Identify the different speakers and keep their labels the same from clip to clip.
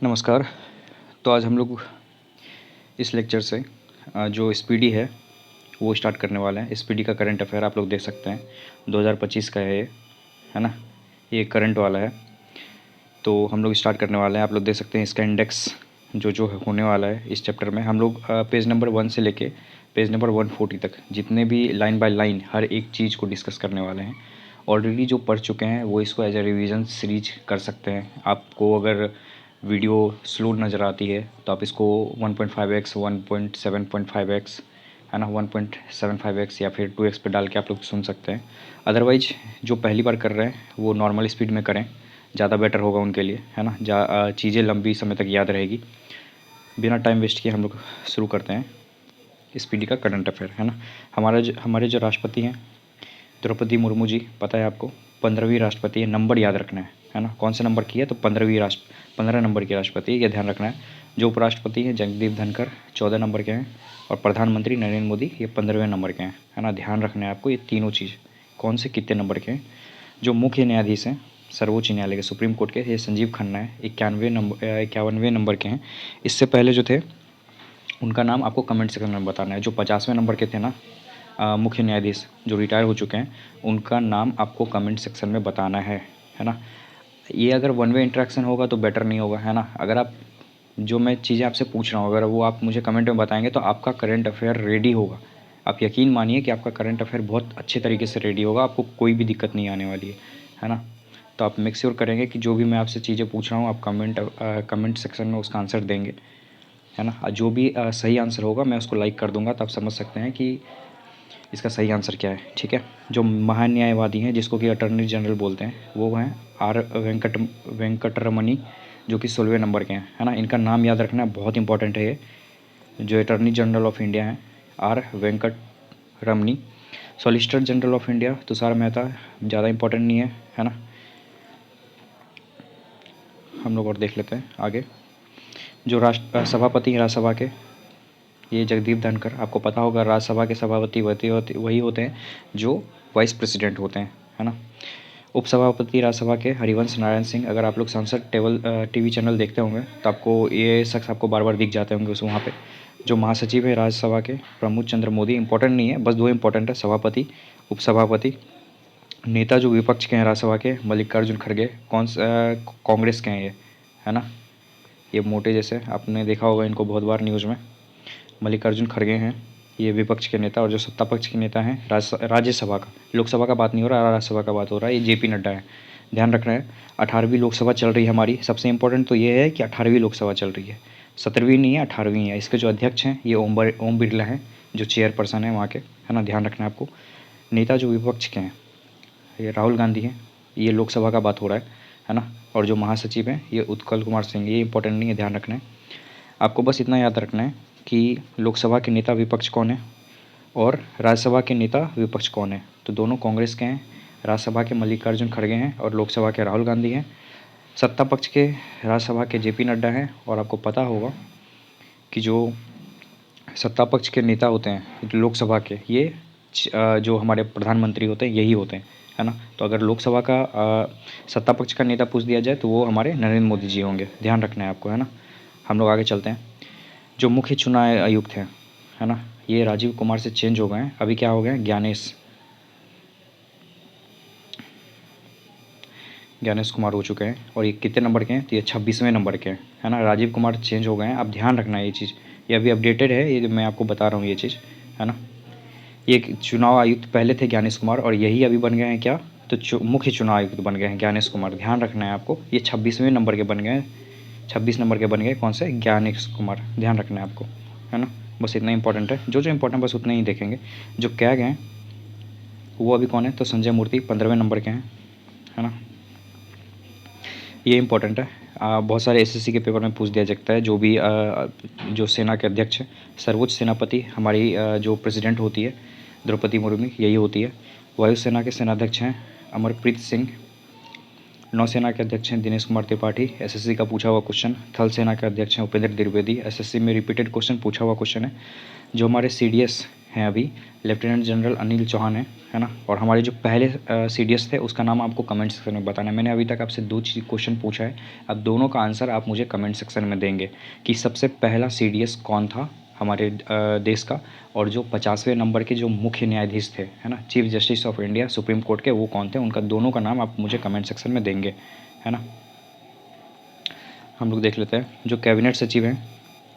Speaker 1: नमस्कार। तो आज हम लोग इस लेक्चर से जो स्पीडी है वो स्टार्ट करने वाले हैं। स्पीडी का करंट अफेयर आप लोग देख सकते हैं, 2025 का है ये, है ना। ये करंट वाला है, तो हम लोग स्टार्ट करने वाले हैं। आप लोग देख सकते हैं इसका इंडेक्स जो होने वाला है इस चैप्टर में। हम लोग पेज नंबर 1 से लेके पेज नंबर 140 तक जितने भी लाइन बाय लाइन हर एक चीज़ को डिस्कस करने वाले हैं। ऑलरेडी जो पढ़ चुके हैं वो इसको एज ए रिवीजन सीरीज कर सकते हैं। आपको अगर वीडियो स्लो नज़र आती है तो आप इसको 1.5x 1.7.5x है ना, 1.75x या फिर 2x पे डाल के आप लोग सुन सकते हैं। अदरवाइज जो पहली बार कर रहे हैं वो नॉर्मल स्पीड में करें, ज़्यादा बेटर होगा उनके लिए, है ना। चीज़ें लंबी समय तक याद रहेगी। बिना टाइम वेस्ट किए हम लोग शुरू करते हैं स्पीडी का करंट अफेयर, है ना। हमारे जो राष्ट्रपति हैं द्रौपदी मुर्मू जी, पता है आपको, 15वीं राष्ट्रपति है। नंबर याद रखना है ना। कौन से नंबर की है तो 15 नंबर की राष्ट्रपति है, ये ध्यान रखना है। जो उपराष्ट्रपति हैं जगदीप धनखड़ 14 नंबर के हैं, और प्रधानमंत्री नरेंद्र मोदी ये 15वें नंबर के हैं, है ना। ध्यान रखना है आपको ये तीनों चीज़, कौन से कितने नंबर के हैं। जो मुख्य न्यायाधीश हैं सर्वोच्च न्यायालय के, सुप्रीम कोर्ट के, ये संजीव खन्ना है, 51वें नंबर के हैं। इससे पहले जो थे उनका नाम आपको कमेंट सेक्शन में बताना है। जो 50वें नंबर के थे ना मुख्य न्यायाधीश जो रिटायर हो चुके हैं, उनका नाम आपको कमेंट सेक्शन में बताना है ना। ये अगर वन वे इंटरेक्शन होगा तो बेटर नहीं होगा, है ना। अगर आप जो मैं चीज़ें आपसे पूछ रहा हूँ अगर वो आप मुझे कमेंट में बताएंगे तो आपका करंट अफेयर रेडी होगा। आप यकीन मानिए कि आपका करंट अफेयर बहुत अच्छे तरीके से रेडी होगा, आपको कोई भी दिक्कत नहीं आने वाली है ना। तो आप मेक श्योर करेंगे कि जो भी मैं आपसे चीज़ें पूछ रहा हूँ आप कमेंट सेक्शन में उसका आंसर देंगे, है ना। जो भी सही आंसर होगा मैं उसको लाइक कर दूंगा, तो आप समझ सकते हैं कि इसका सही आंसर क्या है, ठीक है। जो महान्यायवादी हैं जिसको कि अटॉर्नी जनरल बोलते हैं वो हैं आर वेंकटरमणी, जो कि 16वें नंबर के हैं, है ना। इनका नाम याद रखना बहुत इंपॉर्टेंट है। ये जो अटॉर्नी जनरल ऑफ इंडिया हैं R Venkataramani. Solicitor general of India Tushar Mehta, ज़्यादा इंपॉर्टेंट नहीं है ना। हम लोग और देख लेते हैं आगे। जो सभापति हैं राज्यसभा के, ये जगदीप धनखड़, आपको पता होगा राज्यसभा के सभापति वही होते हैं जो वाइस प्रेसिडेंट होते हैं, है ना। उपसभापति राज्यसभा के हरिवंश नारायण सिंह। अगर आप लोग संसद टीवी चैनल देखते होंगे तो आपको ये शख्स आपको बार बार दिख जाते होंगे उस वहाँ पे। जो महासचिव है राज्यसभा के प्रमोद चंद्र मोदी, इंपॉर्टेंट नहीं है, बस दो इंपॉर्टेंट है, सभापति उपसभापति। नेता जो विपक्ष के हैं राज्यसभा के मल्लिकार्जुन खड़गे, कांग्रेस के हैं ये, है ना। ये मोटे जैसे आपने देखा होगा इनको बहुत बार न्यूज़ में। मल्लिकार्जुन खड़गे हैं ये विपक्ष के नेता, और जो सत्ता पक्ष के नेता हैं राज्यसभा का, लोकसभा का बात नहीं हो रहा, राज्यसभा का बात हो रहा है, ये जेपी नड्डा है। ध्यान रखना है 18वीं लोकसभा चल रही है हमारी। सबसे इंपॉर्टेंट तो ये है कि 18वीं लोकसभा चल रही है, 17वीं नहीं है 18वीं है। इसके जो अध्यक्ष हैं ये ओम बिरला हैं, जो चेयरपर्सन है वहाँ के, है ना। ध्यान रखना है आपको। नेता जो विपक्ष के हैं ये राहुल गांधी हैं, ये लोकसभा का बात हो रहा है ना। और जो महासचिव हैं ये उत्कल कुमार सिंह, ये इंपॉर्टेंट नहीं है, ध्यान रखना है आपको। बस इतना याद रखना है कि लोकसभा के नेता विपक्ष कौन है और राज्यसभा के नेता विपक्ष कौन है। तो दोनों कांग्रेस के हैं, राज्यसभा के मल्लिकार्जुन खड़गे हैं और लोकसभा के राहुल गांधी हैं। सत्ता पक्ष के राज्यसभा के जेपी नड्डा हैं। और आपको पता होगा कि जो सत्ता पक्ष के नेता होते हैं लोकसभा के, ये जो हमारे प्रधानमंत्री होते हैं यही होते हैं, है ना। तो अगर लोकसभा का सत्ता पक्ष का नेता पूछ दिया जाए तो वो हमारे नरेंद्र मोदी जी होंगे, ध्यान रखना है आपको, है ना। हम लोग आगे चलते हैं। जो मुख्य चुनाव आयुक्त हैं, है ना, ये राजीव कुमार से चेंज हो गए हैं, अभी क्या हो गए हैं, ज्ञानेश कुमार हो चुके हैं। और ये कितने नंबर के हैं तो ये 26वें नंबर के हैं, है ना। राजीव कुमार चेंज हो गए हैं, अब ध्यान रखना है ये चीज़, ये अभी अपडेटेड है, ये मैं आपको बता रहा हूँ ये चीज़, है ना। ये चुनाव आयुक्त पहले थे ज्ञानेश कुमार, और यही अभी बन गए हैं क्या तो मुख्य चुनाव आयुक्त बन गए हैं ज्ञानेश कुमार। ध्यान रखना है आपको, ये 26वें नंबर के बन गए हैं, 26 नंबर के बन गए कौन से, ज्ञानेश कुमार। ध्यान रखना है आपको, है ना। बस इतना इंपॉर्टेंट है, जो इंपॉर्टेंट बस उतना ही देखेंगे। जो कैग हैं वो अभी कौन है तो संजय मूर्ति 15वें नंबर के हैं, है ना। ये इंपॉर्टेंट है, बहुत सारे एसएससी के पेपर में पूछ दिया जाता है। जो भी जो सेना के अध्यक्ष हैं, सर्वोच्च सेनापति हमारी जो प्रेसिडेंट होती है द्रौपदी मुर्मू यही होती है। वायुसेना के सेनाध्यक्ष हैं अमरप्रीत सिंह। नौसेना के अध्यक्ष हैं दिनेश कुमार त्रिपाठी, एसएससी का पूछा हुआ क्वेश्चन। थल सेना के अध्यक्ष हैं उपेंद्र द्विवेदी, एसएससी में रिपीटेड क्वेश्चन पूछा हुआ क्वेश्चन है। जो हमारे सीडीएस हैं अभी लेफ्टिनेंट जनरल अनिल चौहान है ना। और हमारे जो पहले CDS थे उसका नाम आपको कमेंट सेक्शन में बताना है। मैंने अभी तक आपसे 2 चीज़ क्वेश्चन पूछा है, अब दोनों का आंसर आप मुझे कमेंट सेक्शन में देंगे कि सबसे पहला CDS कौन था हमारे देश का, और जो 50वें नंबर के जो मुख्य न्यायाधीश थे है ना, chief justice of India supreme court के, वो कौन थे, उनका दोनों का नाम आप मुझे कमेंट सेक्शन में देंगे, है ना। हम लोग देख लेते हैं जो कैबिनेट सचिव हैं,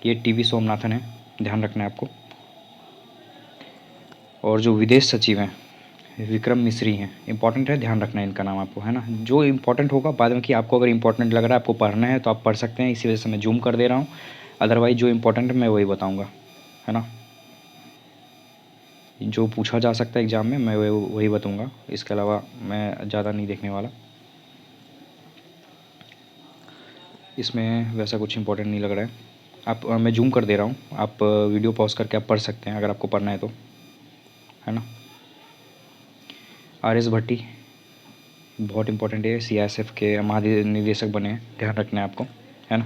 Speaker 1: ये TV सोमनाथन है, ध्यान रखना है आपको। और जो विदेश सचिव हैं विक्रम मिश्री हैं, इंपॉर्टेंट है, ध्यान रखना है इनका नाम आपको, है ना। जो इंपॉर्टेंट होगा बाद में, कि आपको अगर इंपॉर्टेंट लग रहा है आपको पढ़ना है तो आप पढ़ सकते हैं, इसी वजह से मैं जूम कर दे रहा हूँ। अदरवाइज जो इंपॉर्टेंट है मैं वही बताऊँगा, है ना। जो पूछा जा सकता है एग्ज़ाम में मैं वही बताऊँगा, इसके अलावा मैं ज़्यादा नहीं देखने वाला। इसमें वैसा कुछ इंपॉर्टेंट नहीं लग रहा है। आप मैं जूम कर दे रहा हूँ, आप वीडियो पॉज करके आप पढ़ सकते हैं अगर आपको पढ़ना है तो, है ना। RS भट्टी बहुत इंपॉर्टेंट है, CISF के महानिदेशक बने हैं, ध्यान रखना है आपको, है ना।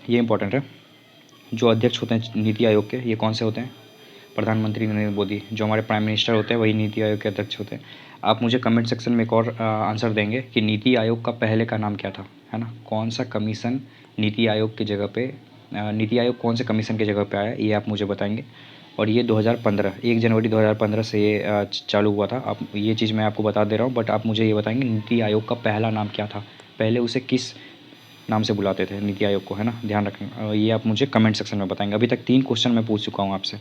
Speaker 1: ये इंपॉर्टेंट है। जो अध्यक्ष होते हैं नीति आयोग के, ये कौन से होते हैं, प्रधानमंत्री नरेंद्र मोदी। जो हमारे प्राइम मिनिस्टर होते हैं वही नीति आयोग के अध्यक्ष होते हैं। आप मुझे कमेंट सेक्शन में एक और आंसर देंगे कि नीति आयोग का पहले का नाम क्या था, है ना। कौन सा कमीशन नीति आयोग की जगह पे, नीति आयोग कौन से कमीशन की जगह पे आया, ये आप मुझे बताएंगे। और ये 2015 1 जनवरी 2015 से ये चालू हुआ था। आप ये चीज़ मैं आपको बता दे रहा हूँ, बट आप मुझे ये बताएंगे नीति आयोग का पहला नाम क्या था, पहले उसे किस नाम से बुलाते थे नीति आयोग को, है ना, ध्यान रखना। ये आप मुझे कमेंट सेक्शन में बताएंगे। अभी तक 3 क्वेश्चन मैं पूछ चुका हूँ आपसे।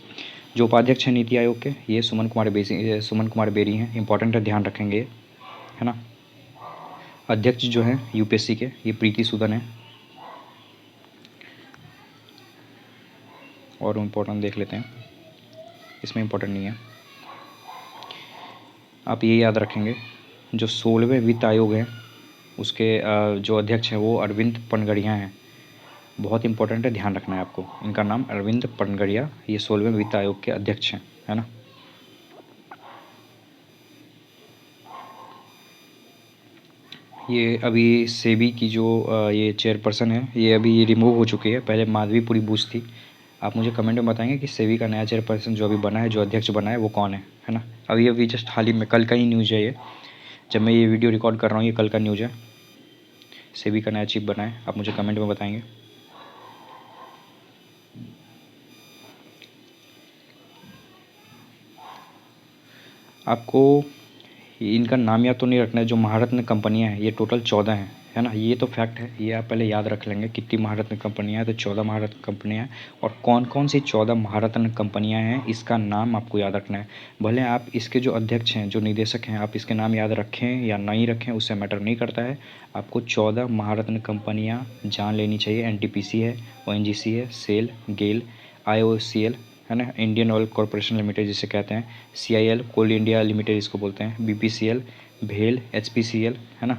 Speaker 1: जो उपाध्यक्ष हैं नीति आयोग के, ये सुमन कुमार बेरी हैं, इंपॉर्टेंट है, ध्यान रखेंगे, है ना। अध्यक्ष जो हैं UPSC के, ये प्रीति सूदन है। और इम्पोर्टेंट देख लेते हैं, इसमें इम्पोर्टेंट नहीं है। आप ये याद रखेंगे जो 16वें वित्त आयोग है उसके जो अध्यक्ष हैं वो अरविंद पनगड़िया हैं, बहुत इंपॉर्टेंट है, ध्यान रखना है आपको। इनका नाम अरविंद पनगड़िया, ये 16वें वित्त आयोग के अध्यक्ष हैं, है ना। ये अभी सेबी की जो ये चेयरपर्सन है, ये अभी रिमूव हो चुकी है, पहले माधवीपुरी बूच थी। आप मुझे कमेंट में बताएंगे कि सेबी का नया चेयरपर्सन जो अभी बना है, जो अध्यक्ष बना है, वो कौन है ना। अभी जस्ट हाल ही में, कल का ही न्यूज़ है ये, जब मैं ये वीडियो रिकॉर्ड कर रहा हूँ ये कल का न्यूज़ है। सेबी का नया चीफ बना है, आप मुझे कमेंट में बताएंगे। आपको इनका नाम याद तो नहीं रखना है। जो महारत्न कंपनियां हैं ये टोटल 14 हैं, है ना। ये तो फैक्ट है, ये आप पहले याद रख लेंगे कितनी महारत्न कंपनियां हैं। तो 14 महारत्न कंपनियां हैं, और कौन कौन सी 14 महारत्न कंपनियां हैं इसका नाम आपको याद रखना है। भले आप इसके जो अध्यक्ष हैं, जो निदेशक हैं, आप इसके नाम याद रखें या नहीं रखें उससे मैटर नहीं करता है। आपको 14 महारत्न कंपनियाँ जान लेनी चाहिए। NTPC है, ONGC है, सेल, गेल, IOCL, है ना, इंडियन ऑयल कॉरपोरेशन लिमिटेड जिसे कहते हैं, CIL कोल इंडिया लिमिटेड इसको बोलते हैं, BPCL, भेल, HPCL, है ना,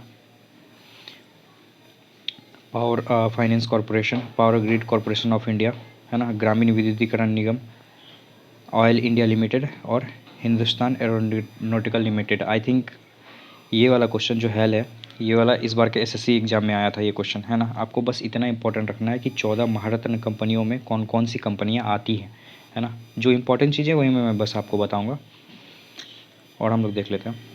Speaker 1: power finance corporation, power grid corporation of India, है ना, ग्रामीण विद्युतीकरण निगम, ऑयल इंडिया लिमिटेड, और Hindustan aeronautical limited. I think ये वाला क्वेश्चन जो है ये वाला इस बार के SSC एग्ज़ाम में आया था ये क्वेश्चन, है ना। आपको बस इतना इंपॉर्टेंट रखना है कि 14 महारत्न कंपनियों में कौन कौन सी कंपनियां आती हैं, है ना। जो इंपॉर्टेंट चीज़ें वही मैं बस आपको बताऊंगा। और हम लोग देख लेते हैं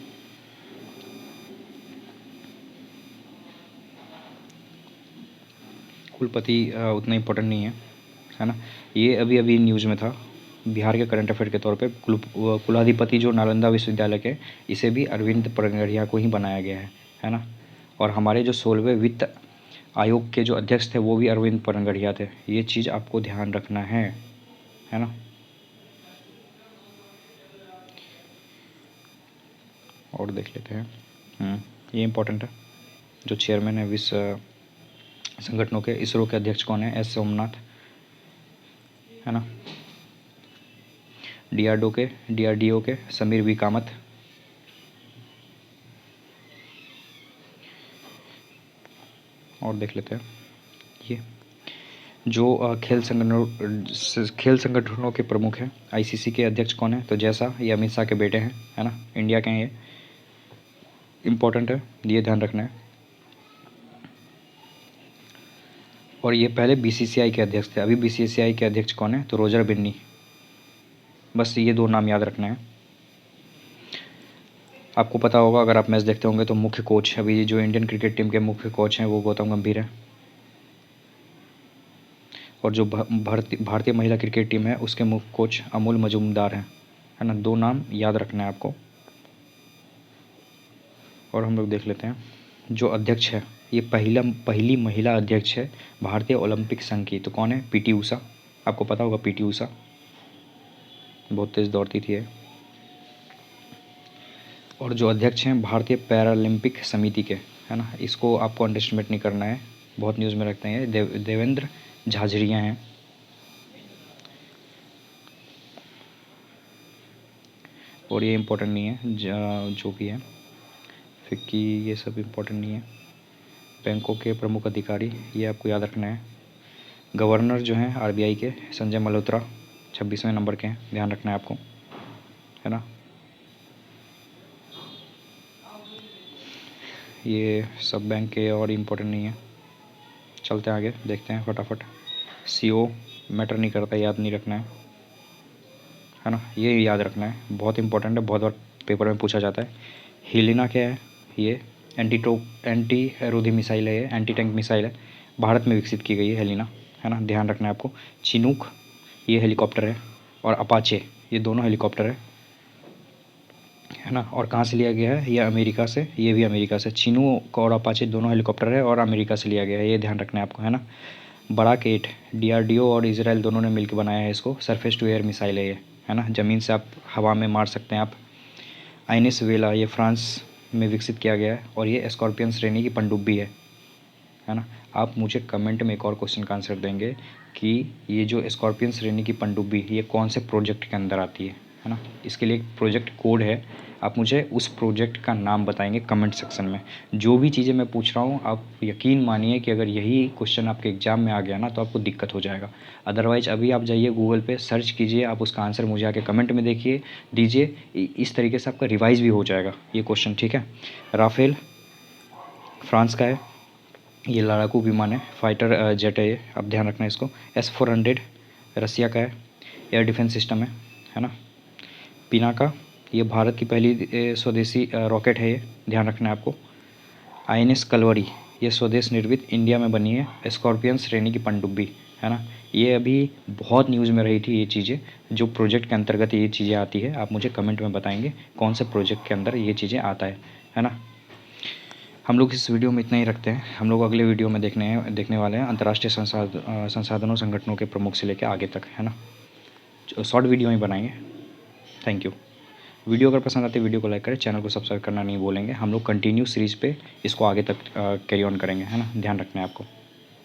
Speaker 1: कुलपति, उतना इंपॉर्टेंट नहीं है ना। ये अभी अभी न्यूज़ में था, बिहार के करंट अफेयर के तौर पे। कुलाधिपति जो नालंदा विश्वविद्यालय के, इसे भी अरविंद पनगड़िया को ही बनाया गया है ना। और हमारे जो 16वें वित्त आयोग के जो अध्यक्ष थे वो भी अरविंद पनगड़िया थे। ये चीज़ आपको ध्यान रखना है ना। और देख लेते हैं, ये इम्पोर्टेंट है। जो चेयरमैन है विश्व संगठनों के, इसरो के अध्यक्ष कौन है, S सोमनाथ, है ना। DRDO के समीर V कामत, और देख लेते हैं ये जो खेल संगठनों के प्रमुख हैं, ICC के अध्यक्ष कौन है, तो जैसा ये अमित शाह के बेटे हैं, है ना, इंडिया के हैं। ये इम्पोर्टेंट है, ये ध्यान रखना है। और ये पहले बीसीसीआई के अध्यक्ष थे। अभी बीसीसीआई के अध्यक्ष कौन है? तो रोजर बिन्नी। बस ये 2 नाम याद रखना है। आपको पता होगा अगर आप मैच देखते होंगे तो मुख्य कोच अभी जो इंडियन क्रिकेट टीम के मुख्य कोच हैं वो गौतम गंभीर है। और जो भारतीय महिला क्रिकेट टीम है उसके मुख्य कोच अमूल मजूमदार हैं, है ना। 2 नाम याद रखना है आपको। और हम लोग देख लेते हैं जो अध्यक्ष है, ये पहली महिला अध्यक्ष है भारतीय ओलंपिक संघ की। तो कौन है? पीटी ऊषा। आपको पता होगा पीटी ऊषा, बहुत तेज़ दौड़ती थी ये। और जो अध्यक्ष हैं भारतीय पैरालंपिक समिति के, है ना, इसको आपको अंडरएस्टिमेट नहीं करना है, बहुत न्यूज़ में रखते हैं। देवेंद्र झाझड़िया हैं। और ये इम्पोर्टेंट नहीं है, जो भी है फिक्की, ये सब इम्पोर्टेंट नहीं है। बैंकों के प्रमुख अधिकारी, ये आपको याद रखना है। गवर्नर जो हैं आरबीआई के संजय मल्होत्रा 26वें नंबर के हैं, ध्यान रखना है आपको, है ना। ये सब बैंक के और इम्पोर्टेंट नहीं है। चलते हैं आगे, देखते हैं फटाफट। सीओ मैटर नहीं करता, याद नहीं रखना है ना। ये याद रखना है, बहुत इंपॉर्टेंट है, बहुत बार पेपर में पूछा जाता है। हेलिना क्या है? ये एंटी एरोधी मिसाइल है, ये एंटी टैंक मिसाइल है, भारत में विकसित की गई है हेलिना, है ना, ध्यान रखना है आपको। चिनूक ये हेलीकॉप्टर है, और अपाचे ये दोनों हेलीकॉप्टर है ना। और कहाँ से लिया गया है? ये अमेरिका से, ये भी अमेरिका से। चिनूक और अपाचे दोनों हेलीकॉप्टर है और अमेरिका से लिया गया है, ये ध्यान रखना है आपको, है ना। बराक 8 डीआरडीओ और इजराइल दोनों ने मिलकर बनाया है इसको। सरफेस टू एयर मिसाइल है ये, है ना, ज़मीन से आप हवा में मार सकते हैं आप। आइनिस वेला ये फ्रांस में विकसित किया गया है, और ये स्कॉर्पियन श्रेणी की पनडुब्बी है ना। आप मुझे कमेंट में एक और क्वेश्चन का आंसर देंगे कि ये जो स्कॉर्पियन श्रेणी की पनडुब्बी ये कौन से प्रोजेक्ट के अंदर आती है ना। इसके लिए एक प्रोजेक्ट कोड है, आप मुझे उस प्रोजेक्ट का नाम बताएंगे कमेंट सेक्शन में। जो भी चीज़ें मैं पूछ रहा हूँ आप यकीन मानिए कि अगर यही क्वेश्चन आपके एग्ज़ाम में आ गया ना तो आपको दिक्कत हो जाएगा। अदरवाइज़ अभी आप जाइए गूगल पे सर्च कीजिए, आप उसका आंसर मुझे आके कमेंट में दीजिए। इस तरीके से आपका रिवाइज़ भी हो जाएगा ये क्वेश्चन, ठीक है। राफेल फ्रांस का है, ये लड़ाकू विमान है, फाइटर जेट है ये, आप ध्यान रखना इसको। S-400 रसिया का है, एयर डिफेंस सिस्टम है ना। पिनाका ये भारत की पहली स्वदेशी रॉकेट है, ये ध्यान रखना है आपको। INS कलवरी ये स्वदेश निर्मित इंडिया में बनी है स्कॉर्पियन श्रेणी की पनडुब्बी, है ना। ये अभी बहुत न्यूज़ में रही थी ये चीज़ें, जो प्रोजेक्ट के अंतर्गत ये चीज़ें आती है। आप मुझे कमेंट में बताएंगे कौन से प्रोजेक्ट के अंदर ये चीज़ें आता है ना। हम लोग इस वीडियो में इतना ही रखते हैं। हम लोग अगले वीडियो में देखने वाले हैं अंतर्राष्ट्रीय संसाधनों संगठनों के प्रमुख से लेकर आगे तक, है ना। शॉर्ट वीडियो ही बनाएंगे। Thank you. वीडियो अगर पसंद आती है वीडियो को लाइक करें, चैनल को सब्सक्राइब करना नहीं भूलेंगे। हम लोग कंटिन्यू सीरीज़ पे इसको आगे तक कैरी ऑन करेंगे, है ना। ध्यान रखना है आपको।